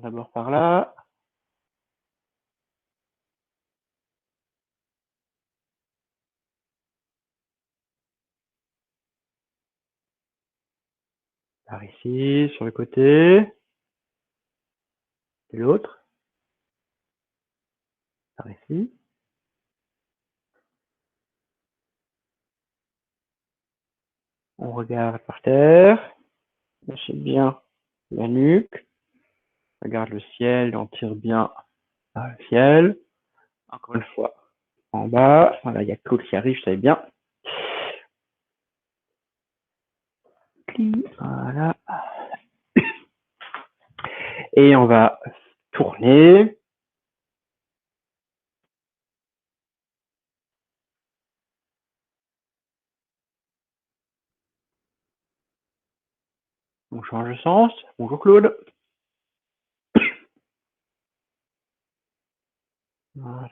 d'abord par là. Par ici, sur le côté. Et l'autre. Par ici. On regarde par terre. Lâchez bien la nuque. Regarde le ciel, on tire bien vers le ciel. Encore une fois, en bas. Voilà, il y a Claude qui arrive, je savais bien. Voilà. Et on va tourner. On change de sens. Bonjour Claude. Voilà.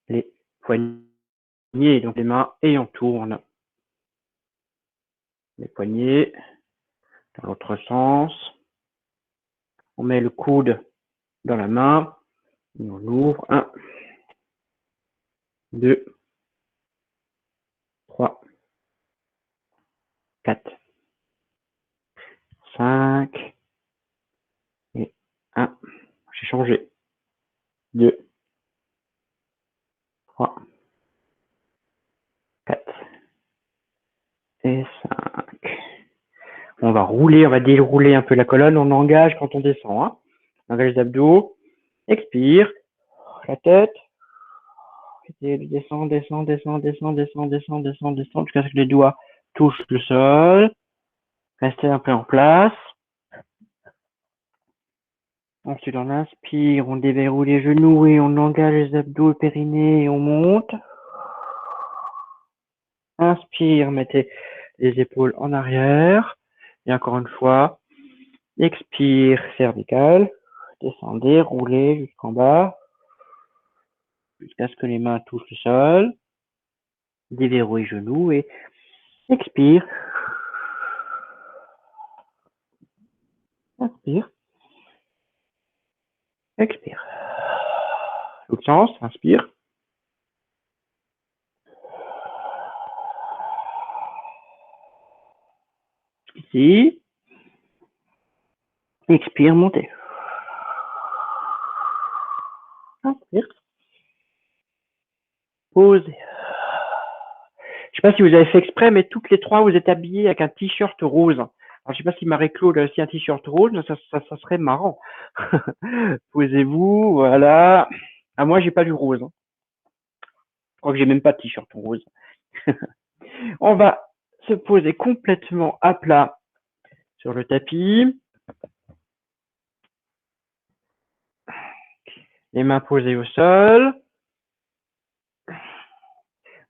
Les poignets, donc les mains, et on tourne. Les poignets dans l'autre sens. On met le coude dans la main. Et on ouvre. 1, 2, 3, 4, 5. Et 1. J'ai changé. 2, 3, 4 et 5. On va rouler, on va dérouler un peu la colonne. On engage quand on descend. Hein. On engage les abdos. Expire. La tête. Descend, descend, descend, descend, descend, descend, descend, descend, jusqu'à ce que les doigts touchent le sol. Restez un peu en place. Ensuite, on inspire, on déverrouille les genoux et on engage les abdos, le périnée et on monte. Inspire, mettez les épaules en arrière. Et encore une fois, expire, cervical. Descendez, roulez jusqu'en bas. Jusqu'à ce que les mains touchent le sol. Déverrouille les genoux et expire. Inspire. Expire. L'autre sens, inspire. Ici. Expire, montez. Inspire. Posez. Je sais pas si vous avez fait exprès, mais toutes les trois, vous êtes habillés avec un t-shirt rose. Alors, je sais pas si Marie-Claude a aussi un t-shirt rose, mais ça serait marrant. Posez-vous, voilà. Ah, moi, j'ai pas du rose. Hein. Je crois que j'ai même pas de t-shirt rose. On va se poser complètement à plat sur le tapis. Les mains posées au sol.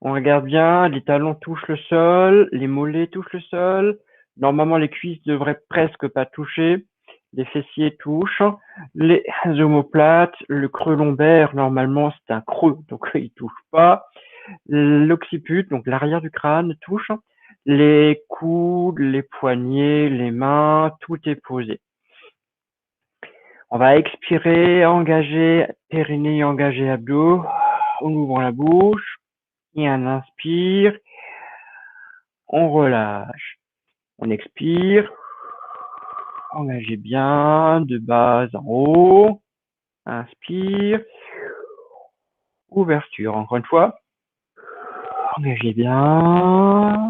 On regarde bien, les talons touchent le sol, les mollets touchent le sol. Normalement, les cuisses devraient presque pas toucher. Les fessiers touchent. Les omoplates, le creux lombaire, normalement, c'est un creux, donc il touche pas. L'occiput, donc l'arrière du crâne, touche. Les coudes, les poignets, les mains, tout est posé. On va expirer, engager périnée, engager abdos. On ouvre la bouche. Et on inspire. On relâche. On expire. Engagez bien de bas en haut. Inspire. Ouverture. Encore une fois. Engagez bien.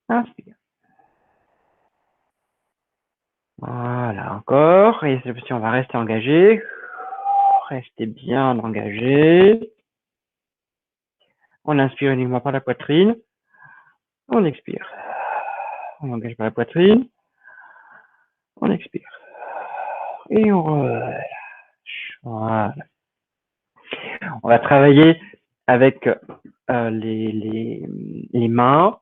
Inspire. Voilà, encore. Et cette fois-ci, on va rester engagé. Restez bien engagé. On inspire uniquement par la poitrine. On expire. On engage par la poitrine. On expire. Et on relâche. Voilà. On va travailler avec les mains.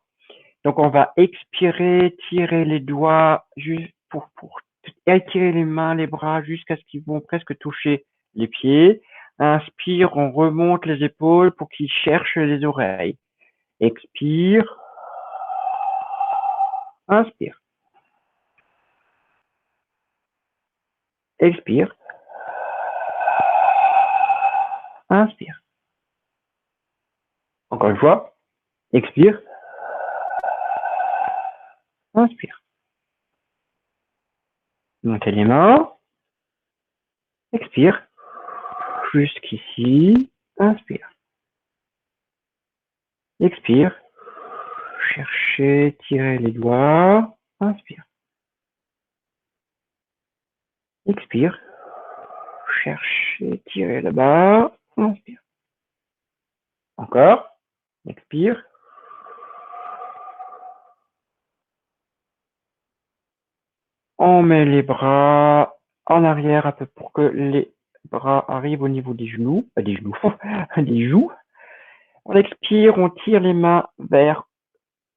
Donc, on va expirer, tirer les doigts juste pour étirer les mains, les bras jusqu'à ce qu'ils vont presque toucher les pieds. Inspire, on remonte les épaules pour qu'ils cherchent les oreilles. Expire. Inspire. Expire. Inspire. Encore une fois. Expire. Inspire. Montez les mains. Expire. Jusqu'ici. Inspire. Expire. Cherchez, tirez les doigts. Inspire. Expire. Cherchez, tirez là-bas. Inspire. Encore. Expire. On met les bras en arrière un peu pour que les bras arrivent au niveau des genoux, des genoux, des joues. On expire, on tire les mains vers,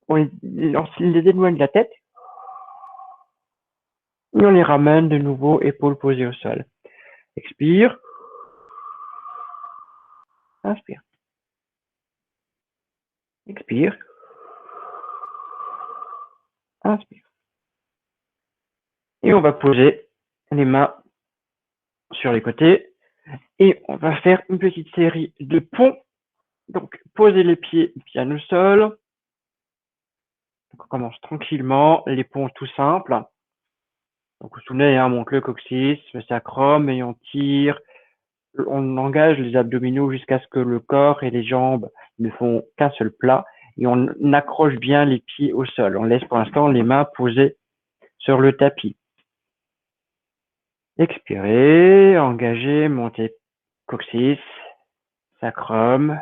on les éloigne de la tête et on les ramène de nouveau, épaules posées au sol. Expire. Inspire. Expire. Inspire. Et on va poser les mains sur les côtés et on va faire une petite série de ponts. Donc, posez les pieds bien au sol. Donc, on commence tranquillement, les ponts tout simples. Donc, vous vous souvenez, hein, on monte le coccyx, le sacrum et on tire. On engage les abdominaux jusqu'à ce que le corps et les jambes ne font qu'un seul plat et on accroche bien les pieds au sol. On laisse pour l'instant les mains posées sur le tapis. Expirez, engagez, montez coccyx, sacrum,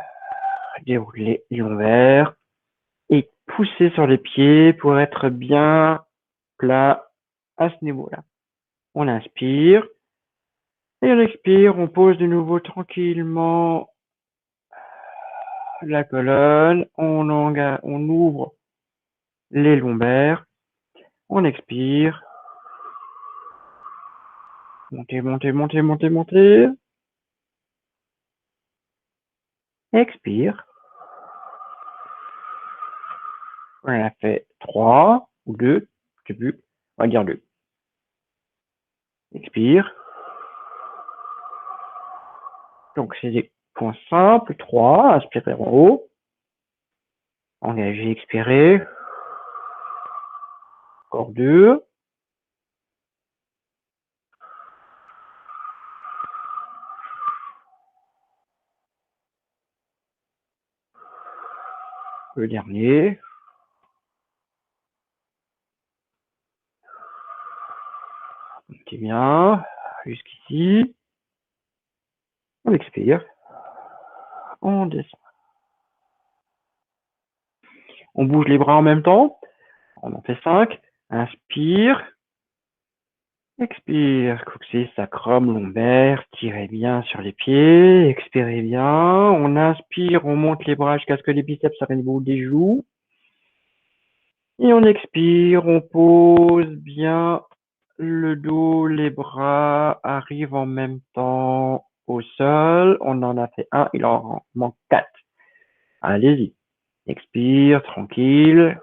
déroulez les lombaires et poussez sur les pieds pour être bien plat à ce niveau-là. On inspire et on expire, on pose de nouveau tranquillement la colonne, on ouvre les lombaires, on expire, montez, montez, montez, montez, montez, expire. On en a fait 3 ou 2, je sais plus, on va dire 2. Expire. Donc c'est des points simples, 3, inspirez en haut, engagez, expirez, encore 2, le dernier, montez bien, jusqu'ici, on expire, on descend. On bouge les bras en même temps, on en fait 5, inspire, expire, coccyx, sacrum, lombaire, tirez bien sur les pieds, expirez bien, on inspire, on monte les bras jusqu'à ce que les biceps arrivent au niveau des joues, et on expire, on pose bien le dos, les bras arrivent en même temps au sol, on en a fait 1, il en manque 4. Allez-y, expire, tranquille.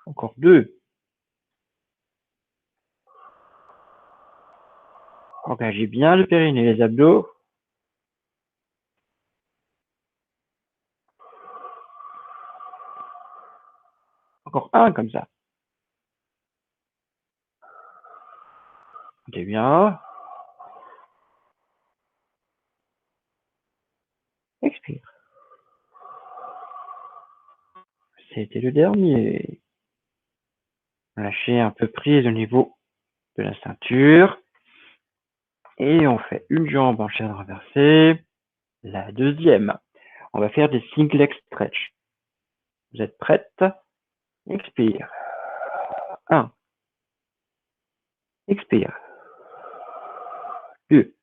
Encore 2. Engagez bien le périnée, les abdos. Encore 1 comme ça. Montez bien. Expire. C'était le dernier. Lâchez un peu prise au niveau de la ceinture. Et on fait une jambe en chaîne renversée. La deuxième. On va faire des single leg stretch. Vous êtes prête? Expire. 1. Expire. 2.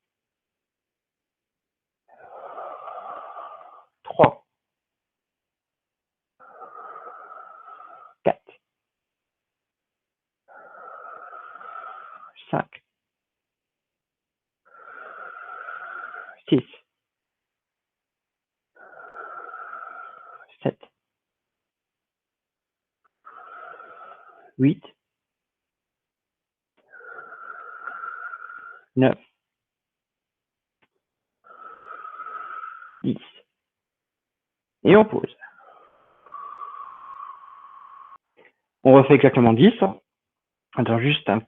8, 9, 10. Et on pose. On refait exactement 10. Attends, juste un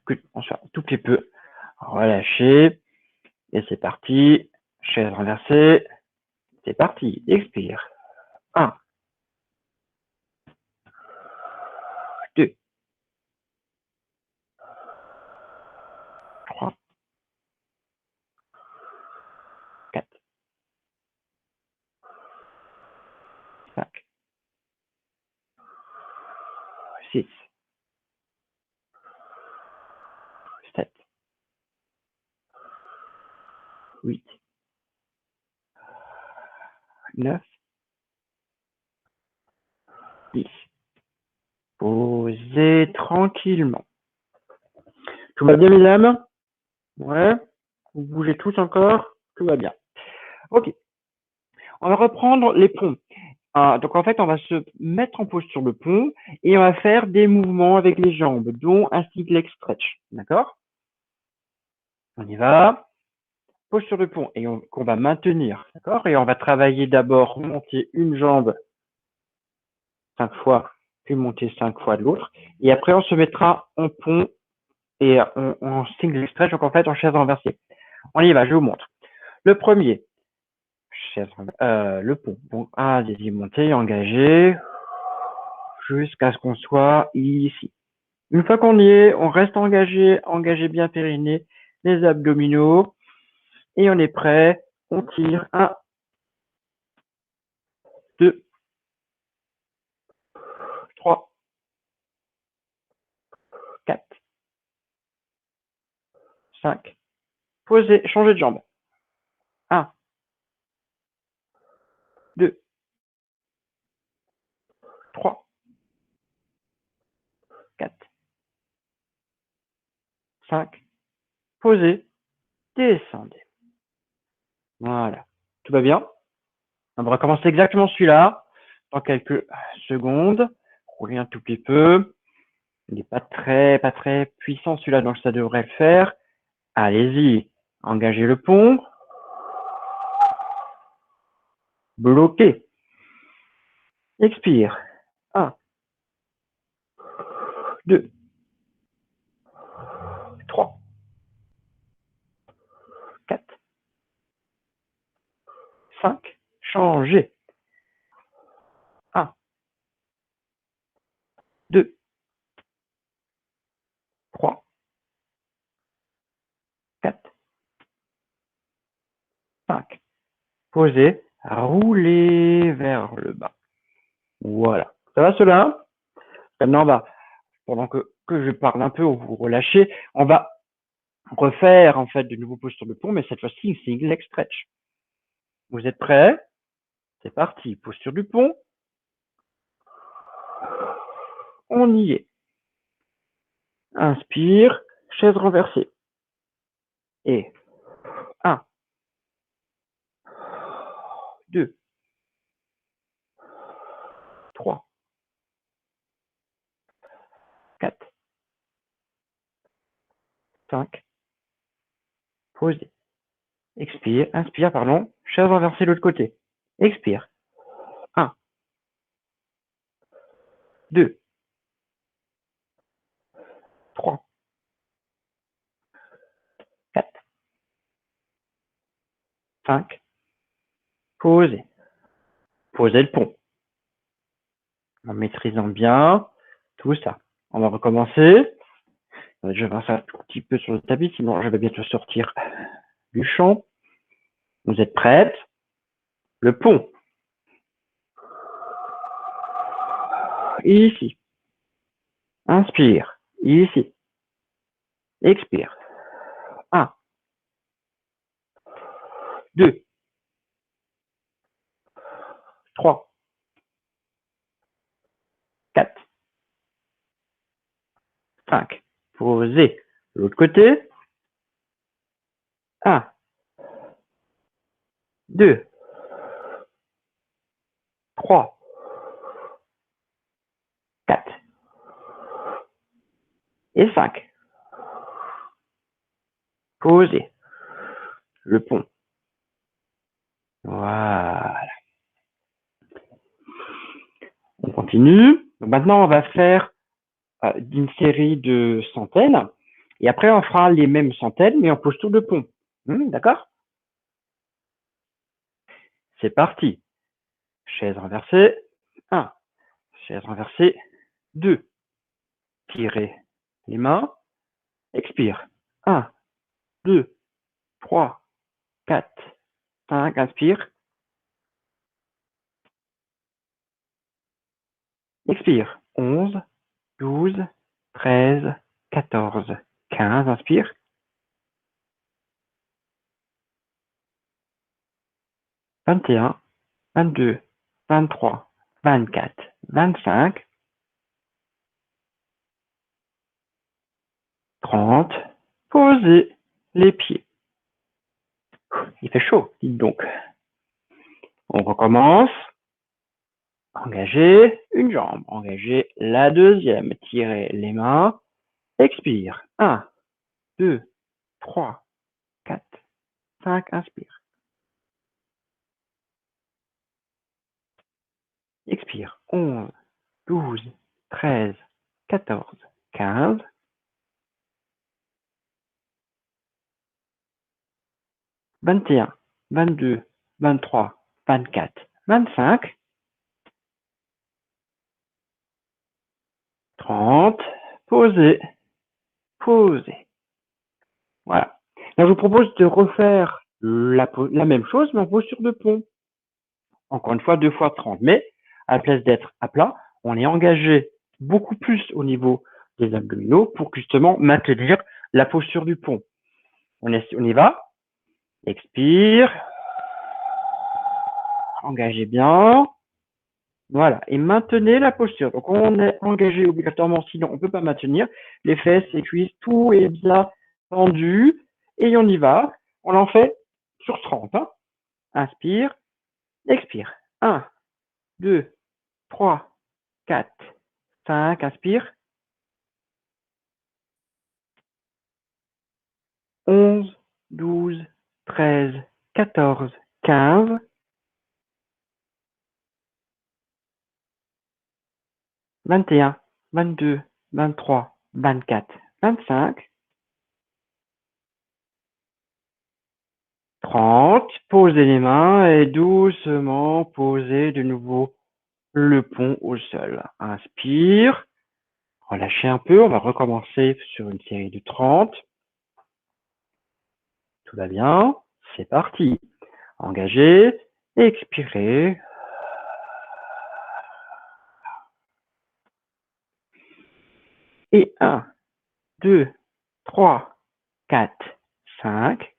tout petit peu. Relâcher. Et c'est parti. Chaise renversée. C'est parti. Expire. 1, 2, 3, 4, 5, 6, 7, 8, 9, 10. Posez tranquillement. Tout va bien, mesdames? Ouais. Vous bougez tous encore? Tout va bien. Ok. On va reprendre les ponts. Donc en fait, on va se mettre en pose sur le pont et on va faire des mouvements avec les jambes, dont un single leg stretch. D'accord? On y va. Pose sur le pont et qu'on va maintenir. D'accord? Et on va travailler d'abord monter une jambe 5 fois, puis monter 5 fois de l'autre. Et après, on se mettra en pont et en single leg stretch, donc en fait en chaise renversée. On y va, je vous montre. Le premier, le pont. Donc, allez-y, monter, engager, jusqu'à ce qu'on soit ici. Une fois qu'on y est, on reste engagé, engagé bien périnée, les abdominaux, et on est prêt. On tire. 1, 2, 3, 4, 5. Posez, changez de jambe. 1, 2, 3, 4, 5. Posez, descendez. Voilà. Tout va bien? On va recommencer exactement celui-là dans quelques secondes. Roulez un tout petit peu. Il n'est pas très puissant celui-là, donc ça devrait le faire. Allez-y. Engagez le pont. Bloquez. Expire. 1, 2, 3, 4, 5. Changez. 1, 2, 3, 4, 5. Posez. Roulez vers le bas. Voilà. Ça va cela? Maintenant, on va, pendant que je parle un peu, vous relâchez, on va refaire en fait de nouveaux poses sur le pont, mais cette fois-ci, single leg stretch. Vous êtes prêts? C'est parti. Posture du pont. On y est. Inspire, chaise renversée. Et 1, 2, 3, 4, 5. Posez. Expire, inspire, pardon. Chaise renversée de l'autre côté. Expire. 1, 2, 3, 4, 5. Posez. Posez le pont. En maîtrisant bien tout ça. On va recommencer. Je vais faire ça un tout petit peu sur le tapis, sinon je vais bientôt sortir du champ. Vous êtes prêtes? Le pont. Ici. Inspire. Ici. Expire. 1, 2, 3, 4, 5. Posez. L'autre côté. 1, 2, 3, 4, Et 5. Posez le pont. Voilà. On continue. Donc maintenant, on va faire une série de centaines. Et après, on fera les mêmes centaines, mais en posture de pont. D'accord? C'est parti. Chaise renversée. 1. Chaise renversée. 2. Tirez les mains. Expire. 1, 2, 3, 4, 5. Inspire. Expire. 11, 12, 13, 14, 15. Inspire. 21, 22, 23, 24, 25, 30. Posez les pieds. Il fait chaud, dites donc. On recommence. Engagez une jambe. Engagez la deuxième. Tirez les mains. Expire. 1, 2, 3, 4, 5. Inspire. Expire. 11, 12, 13, 14, 15. 21, 22, 23, 24, 25. 30. Posez. Posez. Voilà. Là, je vous propose de refaire la même chose, mais en posture de pont. Encore une fois, 2 fois 30. Mais à la place d'être à plat, on est engagé beaucoup plus au niveau des abdominaux pour justement maintenir la posture du pont. On y va. Expire. Engagez bien. Voilà. Et maintenez la posture. Donc, on est engagé obligatoirement, sinon on ne peut pas maintenir. Les fesses, les cuisses, tout est bien tendu. Et on y va. On en fait sur 30. Hein. Inspire. Expire. 1, 2, 3, 4, 5. Inspire. 11, 12, 13, 14, 15. 21, 22, 23, 24, 25. 30. Posez les mains et doucement posez de nouveau le pont au sol. Inspire. Relâchez un peu. On va recommencer sur une série de 30. Tout va bien. C'est parti. Engagez. Expirez. Et 1, 2, 3, 4, 5.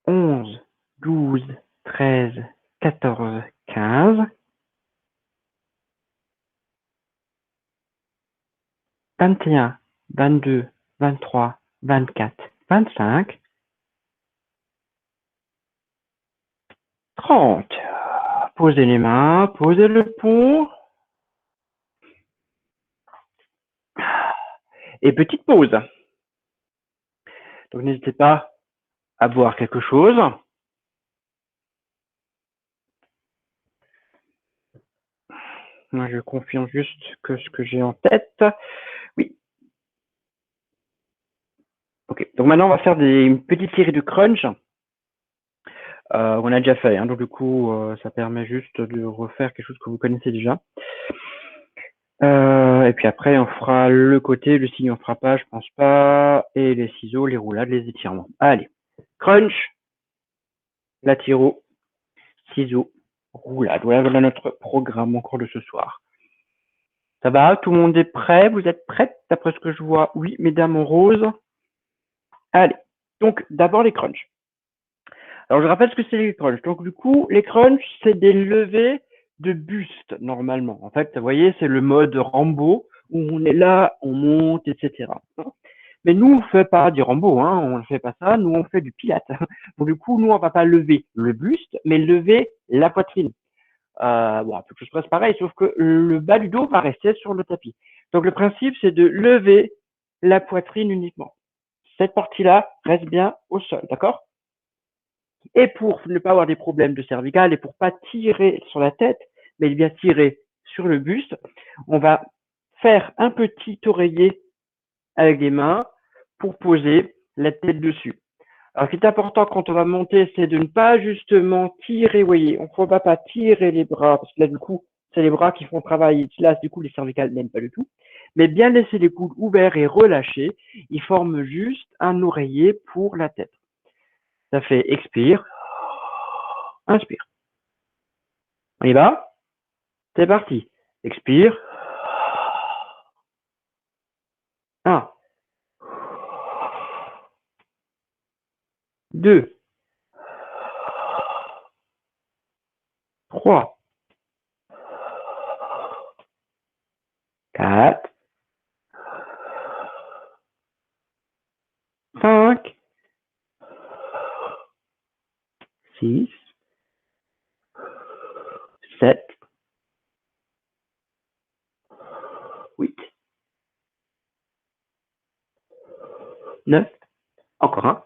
11, 12, 13, 14, 15. 21, 22, 23, 24, 25. 30. Posez les mains, posez le pont. Et petite pause. Donc n'hésitez pas à boire quelque chose. Moi, je confirme juste que ce que j'ai en tête. Oui. Ok. Donc maintenant, on va faire une petite série de crunch. On a déjà fait, hein, donc du coup, ça permet juste de refaire quelque chose que vous connaissez déjà. Et puis après, on fera le côté, le signe on fera pas, je pense pas, et les ciseaux, les roulades, les étirements. Allez, crunch, latéraux, ciseaux, roulade. Voilà notre programme encore de ce soir. Ça va? Tout le monde est prêt? Vous êtes prêtes d'après ce que je vois? Oui, mesdames en rose. Allez. Donc, d'abord les crunchs. Alors, je rappelle ce que c'est les crunchs. Donc, du coup, les crunchs, c'est des levées de buste, normalement. En fait, vous voyez, c'est le mode Rambo, où on est là, on monte, etc. Mais nous, on ne fait pas du Rambo, hein, on ne fait pas ça. Nous, on fait du Pilate. Donc, du coup, nous, on ne va pas lever le buste, mais lever la poitrine. Bon, un peu que je fasse pareil, sauf que le bas du dos va rester sur le tapis. Donc le principe, c'est de lever la poitrine uniquement. Cette partie-là reste bien au sol, d'accord? Et pour ne pas avoir des problèmes de cervicales et pour pas tirer sur la tête, mais bien tirer sur le buste, on va faire un petit oreiller avec des mains pour poser la tête dessus. Alors, ce qui est important quand on va monter, c'est de ne pas justement tirer, vous voyez, on ne va pas tirer les bras, parce que là, du coup, c'est les bras qui font travailler. Là, du coup, les cervicales n'aiment pas du tout. Mais bien laisser les coudes ouverts et relâchés, ils forment juste un oreiller pour la tête. Ça fait expire, inspire. On y va? C'est parti. Expire. 1, 2, 3, 4, 5, 6, 7, 8, 9, encore un,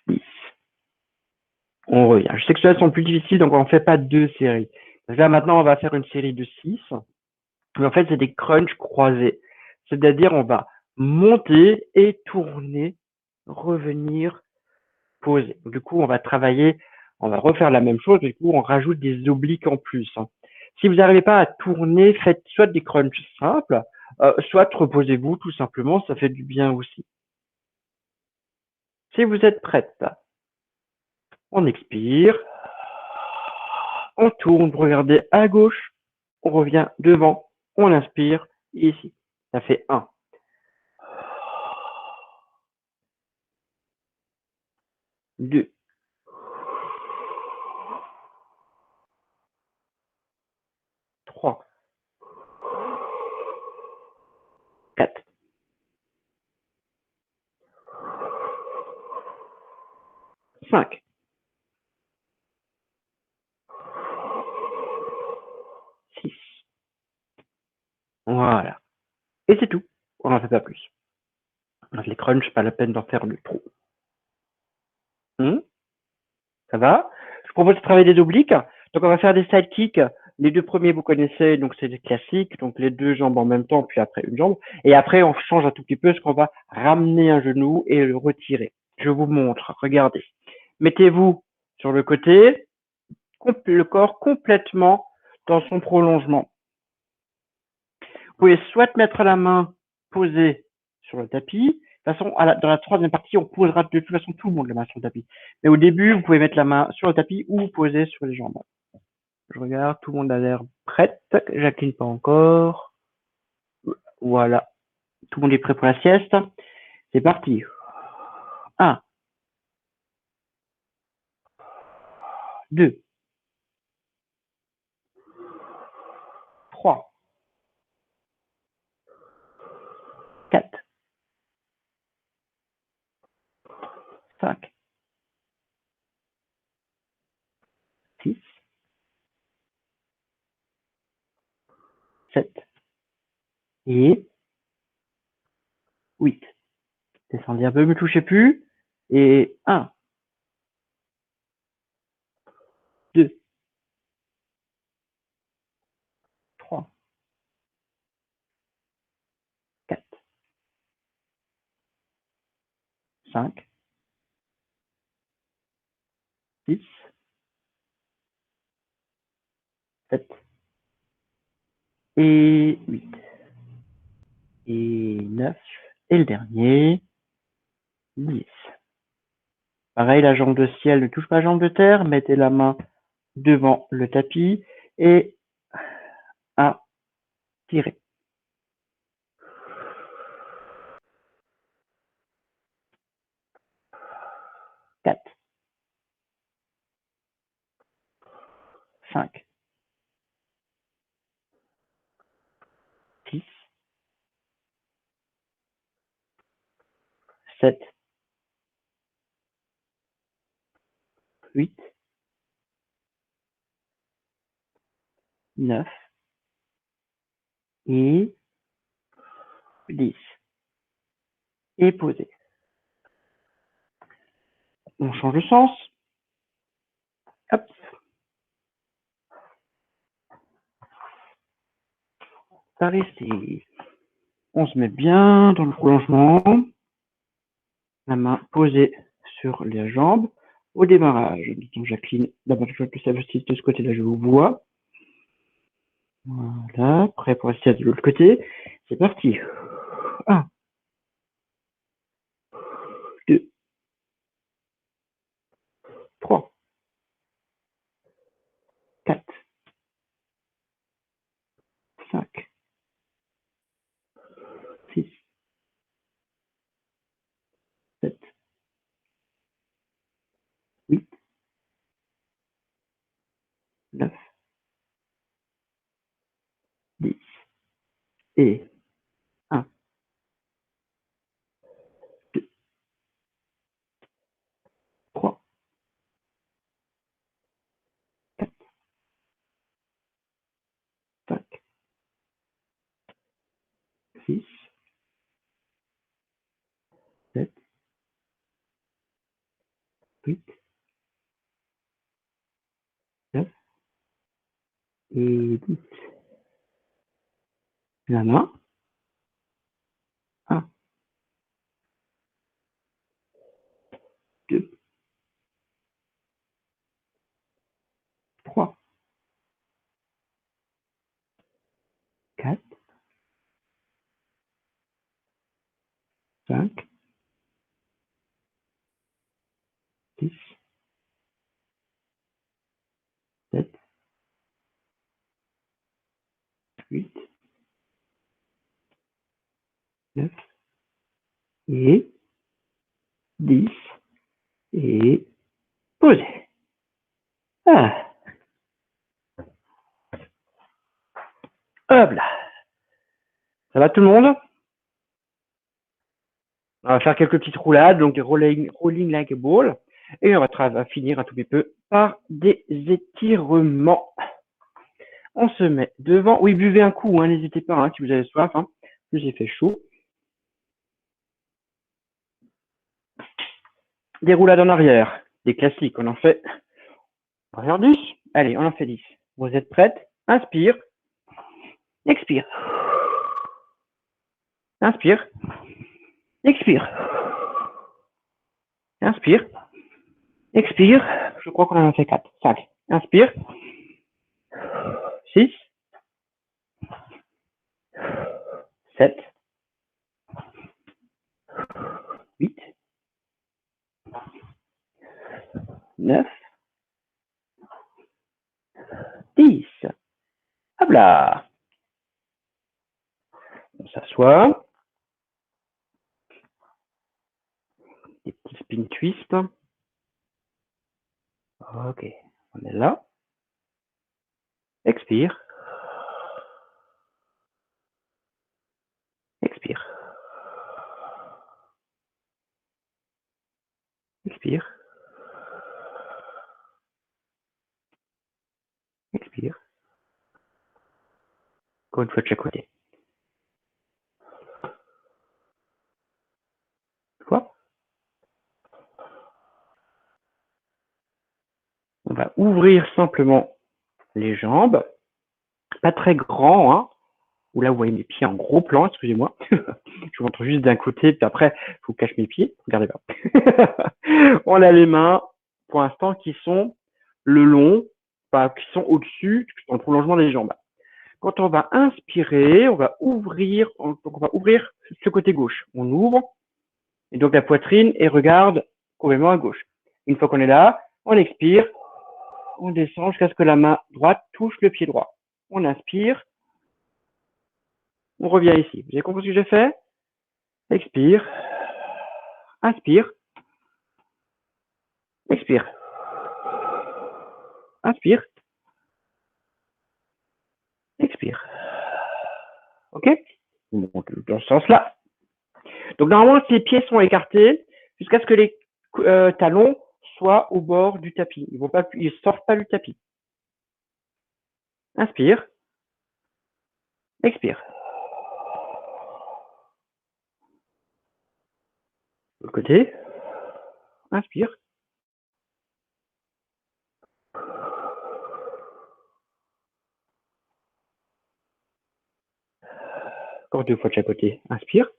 10. On revient. Je sais que ceux-là sont plus difficiles, donc on ne fait pas 2 séries. Donc là, maintenant, on va faire une série de 6. Mais en fait, c'est des crunchs croisés. C'est-à-dire, on va monter et tourner, revenir, poser. Du coup, on va travailler, on va refaire la même chose, mais du coup, on rajoute des obliques en plus. Si vous n'arrivez pas à tourner, faites soit des crunchs simples, soit reposez-vous tout simplement, ça fait du bien aussi. Si vous êtes prête, on expire, on tourne, regardez à gauche, on revient devant, on inspire, et ici. Ça fait 1, 2, 3, 4, 5, 6. Voilà. Et c'est tout. On n'en fait pas plus. Donc les crunchs, pas la peine d'en faire de trop. Hmm, ça va? Je propose de travailler des obliques. Donc on va faire des side kicks. Les 2 premiers, vous connaissez, donc c'est des classiques. Donc les 2 jambes en même temps, puis après une jambe. Et après, on change un tout petit peu, parce qu'on va ramener un genou et le retirer. Je vous montre. Regardez. Mettez-vous sur le côté, le corps complètement dans son prolongement. Vous pouvez soit mettre la main posée sur le tapis. De toute façon, dans la troisième partie, on posera de toute façon tout le monde la main sur le tapis. Mais au début, vous pouvez mettre la main sur le tapis ou poser sur les jambes. Je regarde, tout le monde a l'air prête. Jacqueline, pas encore. Voilà. Tout le monde est prêt pour la sieste. C'est parti. 1, 2, 3, 4, 5, 6, 7 et 8. Descendez un peu, ne me touchez plus. Et 1, 2, 3, 4, 5, 6, 7 et 8. Et 9. Et le dernier, 10. Pareil, la jambe de ciel ne touche pas la jambe de terre. Mettez la main devant le tapis et inspirez. 4, 5, 6, 7, 8 9 et 10. Et poser. On change de sens. Hop. Ça rester. On se met bien dans le prolongement. La main posée sur les jambes. Au démarrage, donc Jacqueline, d'abord je vais plus de ce côté-là, je vous vois. Voilà, prêt pour rester de l'autre côté. C'est parti. 1, 2, 3, 4, 5, 6, 7, 8, 9, 10. Et 1, 2, 3, 4, 5, 6, 7, 8, 9 et 10. La main. 1, 2, 3, 4, 5, 6, 7, 8, 9 et 10. Et poser. Ah, hop là. Ça va tout le monde? On va faire quelques petites roulades, donc rolling like a ball. Et on va finir un tout petit peu par des étirements. On se met devant. Oui, buvez un coup, hein, n'hésitez pas, hein, si vous avez soif. Hein. Plus il fait chaud. Des roulades en arrière. Des classiques, on en fait. On va faire 10. Allez, on en fait 10. Vous êtes prêtes? Inspire. Expire. Inspire. Expire. Inspire. Expire. Je crois qu'on en a fait 4. 5. Inspire. 6. 7. 8. 9. 10. Hop là. On s'assoit. Des petits spin twists. Ok. On est là. Expire. Expire. Expire. Expire. Encore une fois de chaque côté. Quoi? On va ouvrir simplement les jambes. Pas très grand, hein. Ou là, vous voyez mes pieds en gros plan, excusez-moi. Je vous montre juste d'un côté, puis après, je vous cache mes pieds. Regardez pas. On a les mains, pour l'instant, qui sont le long, enfin, qui sont au-dessus, dans le prolongement des jambes. Quand on va inspirer, on va ouvrir ce côté gauche. On ouvre, et donc la poitrine, et regarde complètement à gauche. Une fois qu'on est là, on expire, on descend jusqu'à ce que la main droite touche le pied droit. On inspire, on revient ici. Vous avez compris ce que j'ai fait? Expire, inspire, expire, inspire, expire. Ok? Dans ce sens-là. Donc normalement, les pieds sont écartés jusqu'à ce que les talons soient au bord du tapis. Ils ne sortent pas du tapis. Inspire. Expire. De l'autre côté. Inspire. Encore 2 fois de chaque côté. Inspire.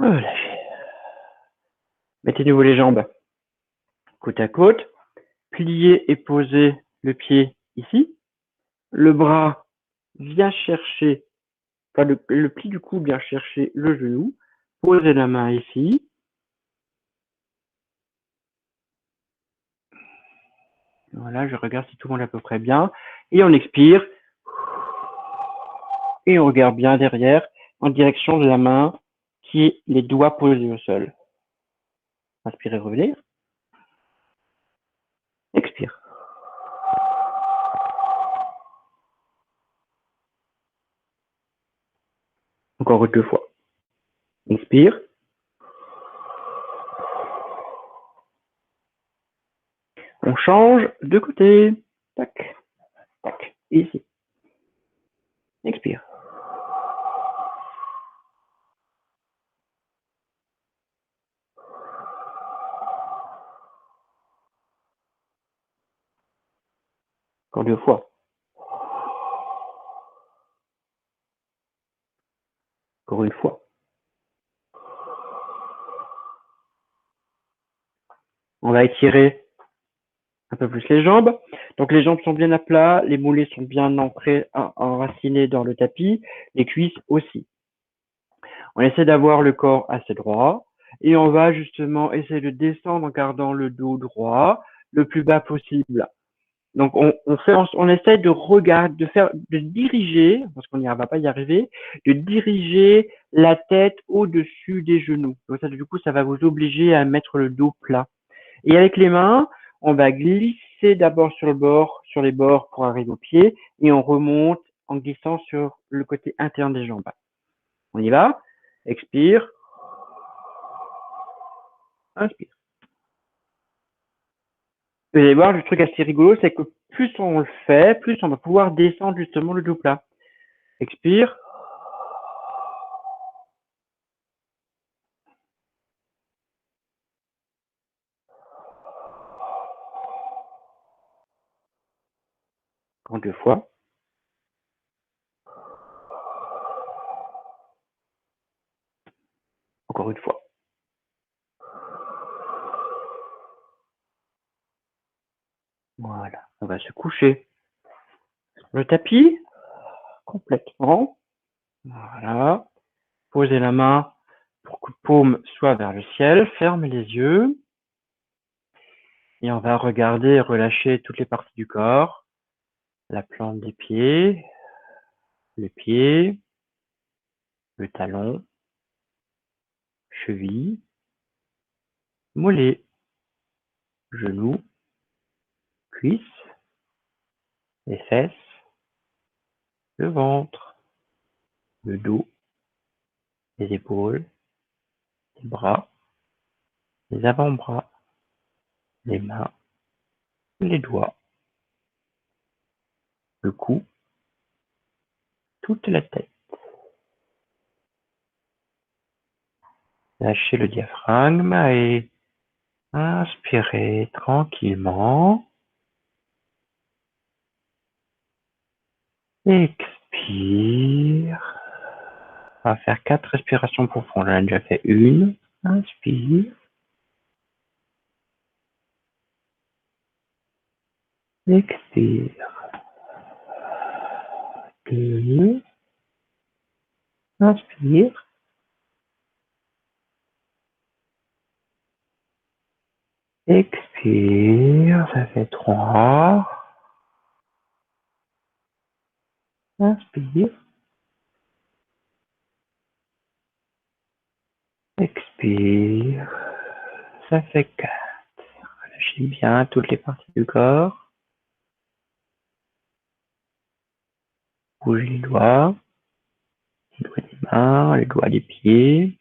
Relâchez. Mettez de nouveau les jambes côte à côte. Pliez et posez le pied ici. Le bras vient chercher, enfin le pli du cou vient chercher le genou. Posez la main ici. Voilà, je regarde si tout le monde est à peu près bien. Et on expire. Et on regarde bien derrière, en direction de la main, qui est les doigts posés au sol. Inspirez, revenez. Expire. Encore 2 fois. Inspire. On change de côté. Tac, tac. Ici. Expire. Encore 2 fois. Encore 1 fois. On va étirer un peu plus les jambes. Donc les jambes sont bien à plat, les mollets sont bien ancrés, enracinés dans le tapis, les cuisses aussi. On essaie d'avoir le corps assez droit et on va justement essayer de descendre en gardant le dos droit le plus bas possible. Donc on essaie de regarder, de diriger, parce qu'on n'y va pas y arriver, de diriger la tête au-dessus des genoux. Donc ça, du coup, ça va vous obliger à mettre le dos plat. Et avec les mains, on va glisser d'abord sur le bord, sur les bords pour arriver aux pieds, et on remonte en glissant sur le côté interne des jambes. On y va? Expire. Inspire. Vous allez voir, le truc assez rigolo, c'est que plus on le fait, plus on va pouvoir descendre justement le dos plat. Expire. Encore 2 fois. Encore 1 fois. Voilà. On va se coucher sur le tapis complètement. Voilà. Posez la main pour que paume soit vers le ciel. Ferme les yeux. Et on va regarder et relâcher toutes les parties du corps. La plante des pieds, les pieds, le talon, cheville, mollet, genou, cuisse, les fesses, le ventre, le dos, les épaules, les bras, les avant-bras, les mains, les doigts, le cou, toute la tête. Lâchez le diaphragme et inspirez tranquillement. Expire. On va faire 4 respirations profondes. J'en ai déjà fait une. Inspire. Expire. 2. Inspire. Expire, ça fait 3. Inspire. Expire, ça fait 4. Relâchez bien toutes les parties du corps. Bougez les doigts des mains, les doigts des pieds.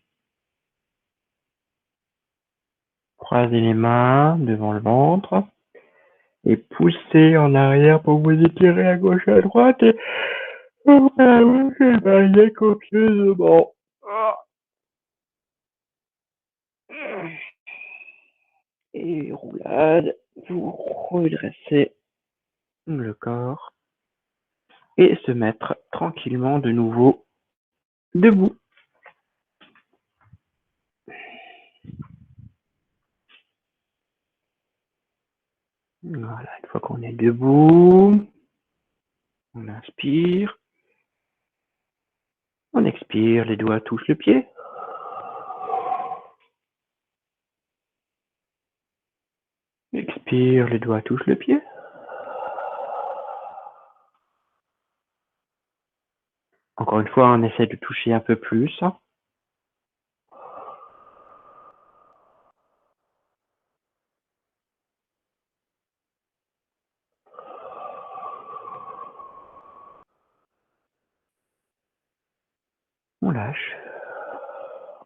Croisez les mains devant le ventre et poussez en arrière pour vous étirer à gauche et à droite et travaillez copieusement. Et roulade, vous redressez le corps et se mettre tranquillement de nouveau debout. Voilà, une fois qu'on est debout, on inspire, on expire, les doigts touchent le pied. Expire, les doigts touchent le pied. Encore une fois, on essaie de toucher un peu plus. On lâche,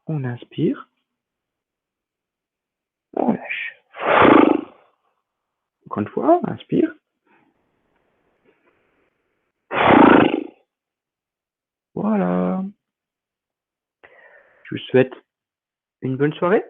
on inspire, on lâche. Encore une fois, on inspire. Voilà. Je vous souhaite une bonne soirée.